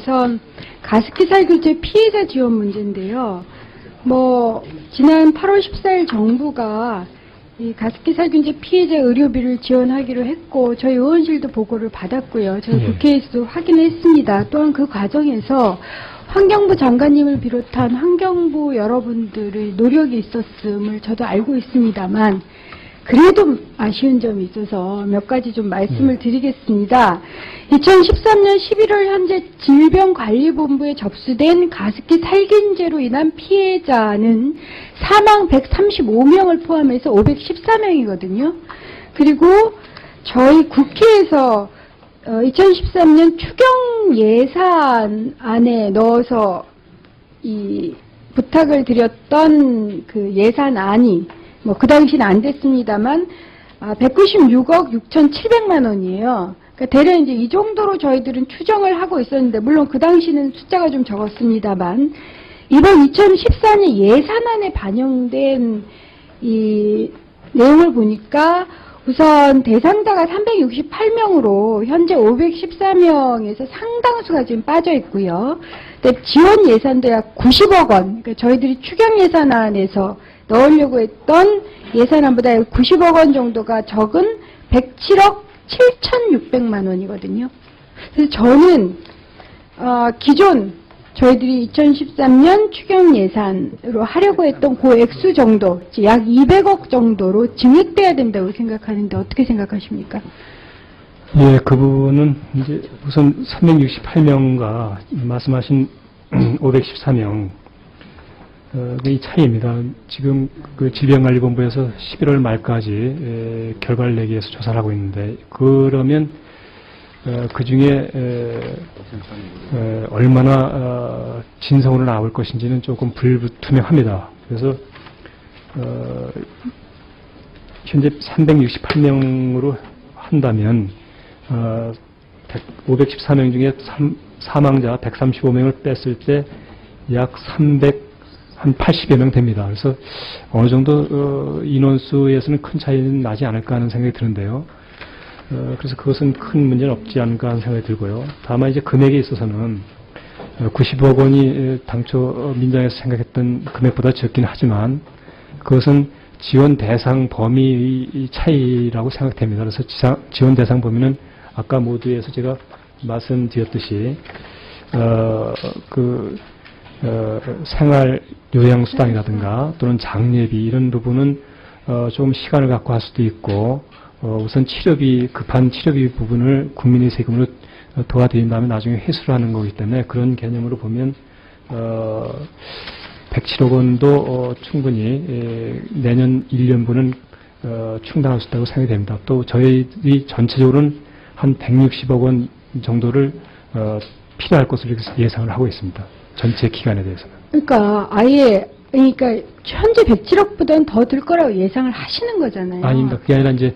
우선 가습기 살균제 피해자 지원 문제인데요. 지난 8월 14일 정부가 이 가습기 살균제 피해자 의료비를 지원하기로 했고, 저희 의원실도 보고를 받았고요. 저희 국회에서도 확인했습니다. 또한 그 과정에서 환경부 장관님을 비롯한 환경부 여러분들의 노력이 있었음을 저도 알고 있습니다만, 그래도 아쉬운 점이 있어서 몇 가지 좀 말씀을 드리겠습니다. 2013년 11월 현재 질병관리본부에 접수된 가습기 살균제로 인한 피해자는 사망 135명을 포함해서 514명이거든요. 그리고 저희 국회에서 2013년 추경 예산안에 넣어서 이 부탁을 드렸던 그 예산안이 그 당시는 안 됐습니다만 196억 6,700만 원이에요. 그러니까 대략 이제 이 정도로 저희들은 추정을 하고 있었는데, 물론 그 당시는 숫자가 좀 적었습니다만, 이번 2014년 예산안에 반영된 이 내용을 보니까 우선 대상자가 368명으로 현재 514명에서 상당수가 지금 빠져 있고요. 근데 지원 예산도 약 90억 원, 그러니까 저희들이 추경 예산안에서 넣으려고 했던 예산안보다 90억 원 정도가 적은 107억 7,600만 원이거든요. 그래서 저는 기존 저희들이 2013년 추경 예산으로 하려고 했던 그 액수 정도, 약 200억 정도로 증액돼야 된다고 생각하는데 어떻게 생각하십니까? 예, 그 부분은 이제 우선 368명과 말씀하신 514명 이 차이입니다. 지금 그 질병관리본부에서 11월 말까지 결과를 내기 위해서 조사를 하고 있는데, 그러면 그 중에 얼마나 진성으로 나올 것인지는 조금 불투명합니다. 그래서 현재 368명으로 한다면 514명 중에 사망자 135명을 뺐을 때 약 80여 명 됩니다. 그래서 어느 정도 인원수에서는 큰 차이는 나지 않을까 하는 생각이 드는데요. 그래서 그것은 큰 문제는 없지 않을까 하는 생각이 들고요. 다만 이제 금액에 있어서는 90억 원이 당초 민정에서 생각했던 금액보다 적긴 하지만, 그것은 지원 대상 범위의 차이라고 생각됩니다. 그래서 지원 대상 범위는 아까 모두에서 제가 말씀드렸듯이 생활 요양수당이라든가 또는 장례비 이런 부분은 좀 시간을 갖고 할 수도 있고, 우선 급한 치료비 부분을 국민의 세금으로 도와드린 다음에 나중에 회수를 하는 거기 때문에, 그런 개념으로 보면 107억 원도 충분히 내년 1년분은 충당할 수 있다고 생각이 됩니다. 또 저희들이 전체적으로는 한 160억 원 정도를 필요할 것으로 예상을 하고 있습니다. 전체 기간에 대해서는. 그러니까 현재 107억보다는 더 들 거라고 예상을 하시는 거잖아요. 아닙니다. 그게 아니라 이제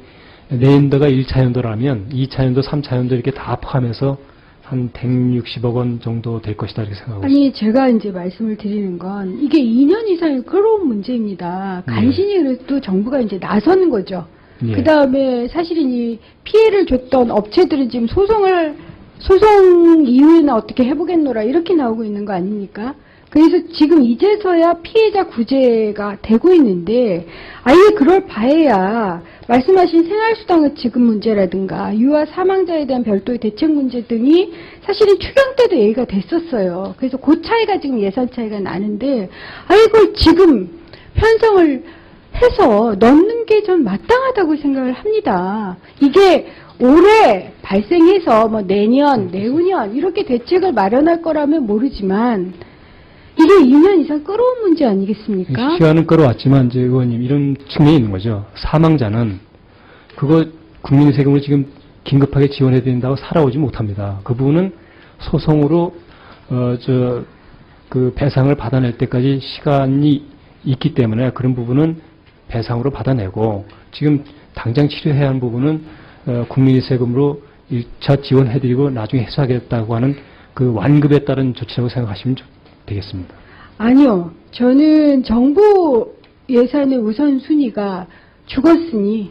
내년도가 1차연도라면 2차연도, 3차연도 이렇게 다 포함해서 한 160억 원 정도 될 것이다 이렇게 생각하고 있습니다. 제가 이제 말씀을 드리는 건 이게 2년 이상의 끌어온 문제입니다. 간신히 그래도 정부가 이제 나서는 거죠. 그 다음에 사실은 이 피해를 줬던 업체들은 지금 소송 이후에는 어떻게 해보겠노라 이렇게 나오고 있는 거 아닙니까? 그래서 지금 이제서야 피해자 구제가 되고 있는데, 아예 그럴 바에야 말씀하신 생활수당의 지급 문제라든가 유아 사망자에 대한 별도의 대책 문제 등이 사실은 추경 때도 얘기가 됐었어요. 그래서 그 차이가 지금 예산 차이가 나는데, 아예 그걸 지금 편성을 해서 넣는 게 전 마땅하다고 생각을 합니다. 이게 올해 발생해서 내년, 내후년 이렇게 대책을 마련할 거라면 모르지만, 이게 2년 이상 끌어온 문제 아니겠습니까? 시간은 끌어왔지만, 이제 의원님, 이런 측면이 있는 거죠. 사망자는 그거 국민의 세금으로 지금 긴급하게 지원해야 된다고 살아오지 못합니다. 그 부분은 소송으로 배상을 받아낼 때까지 시간이 있기 때문에 그런 부분은 배상으로 받아내고, 지금 당장 치료해야 하는 부분은 국민의 세금으로 1차 지원해드리고 나중에 해소하겠다고 하는 그 완급에 따른 조치라고 생각하시면 되겠습니다. 아니요. 저는 정부 예산의 우선순위가 죽었으니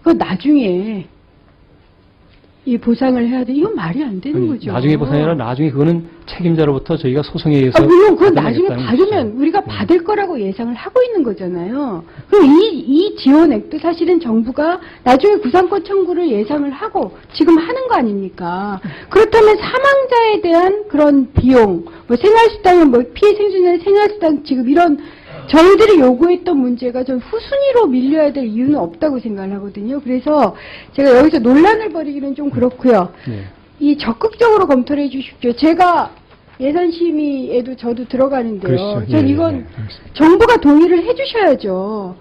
그 나중에 이 보상을 해야 돼. 이건 말이 안 되는 거죠. 나중에 보상이 아니라 나중에 그거는 책임자로부터 저희가 소송에 의해서 물론 그건 나중에 받아내겠다는 받으면 우리가 받을 거라고 예상을 하고 있는 거잖아요. 그럼 이 지원액도 사실은 정부가 나중에 구상권 청구를 예상을 하고 지금 하는 거 아닙니까? 그렇다면 사망자에 대한 그런 비용, 뭐 생활수당은 뭐 피해 생존자의 생활수당 지금 이런 저희들이 요구했던 문제가 좀 후순위로 밀려야 될 이유는 없다고 생각을 하거든요. 그래서 제가 여기서 논란을 벌이기는 좀 그렇고요. 네. 이 적극적으로 검토를 해 주십시오. 제가 예산심의에도 저도 들어가는데요. 그렇죠. 전 예, 이건 예, 알겠습니다. 정부가 동의를 해 주셔야죠.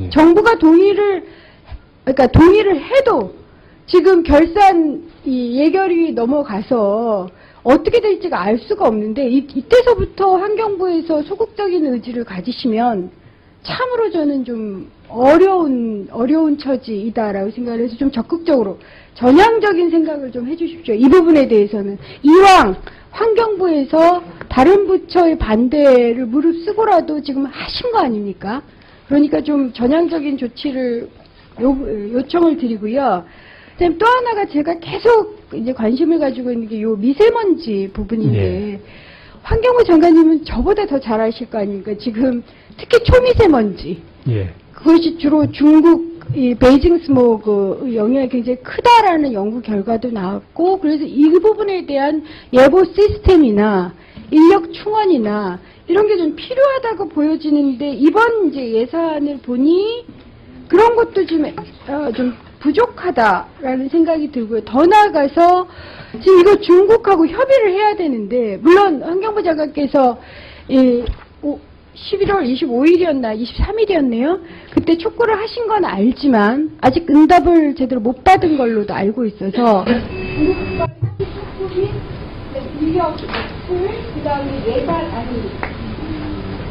예. 정부가 그러니까 동의를 해도 지금 결산 이 예결위 넘어가서 어떻게 될지가 알 수가 없는데 이때서부터 환경부에서 소극적인 의지를 가지시면 참으로 저는 좀 어려운 처지이다라고 생각을 해서 좀 적극적으로 전향적인 생각을 좀 해주십시오. 이 부분에 대해서는 이왕 환경부에서 다른 부처의 반대를 무릅쓰고라도 지금 하신 거 아닙니까? 그러니까 좀 전향적인 조치를 요청을 드리고요. 그다음 또 하나가 제가 계속 이제 관심을 가지고 있는 게 요 미세먼지 부분인데 예. 환경부 장관님은 저보다 더 잘 아실 거 아닙니까? 지금 특히 초미세먼지 예. 그것이 주로 중국 이 베이징 스모그 영향이 굉장히 크다라는 연구 결과도 나왔고 그래서 이 부분에 대한 예보 시스템이나 인력 충원이나 이런 게 좀 필요하다고 보여지는데 이번 이제 예산을 보니 그런 것도 좀 부족하다라는 생각이 들고요. 더 나아가서 지금 이거 중국하고 협의를 해야 되는데 물론 환경부 장관께서 11월 25일이었나 23일이었네요. 그때 촉구를 하신 건 알지만 아직 응답을 제대로 못 받은 걸로도 알고 있어서 중국과 촉구 및 인력 풀 그다음에 예산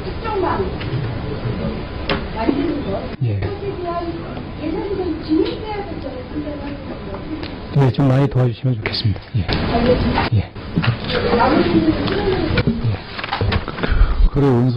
특정망 만드는 것 예. 그것에 대한 예산이 좀 진행돼야 될 거라고 생각합니다. 네, 좀 많이 도와주시면 좋겠습니다. 예. 알겠습니다. 예. 나머지는 그래, 원수.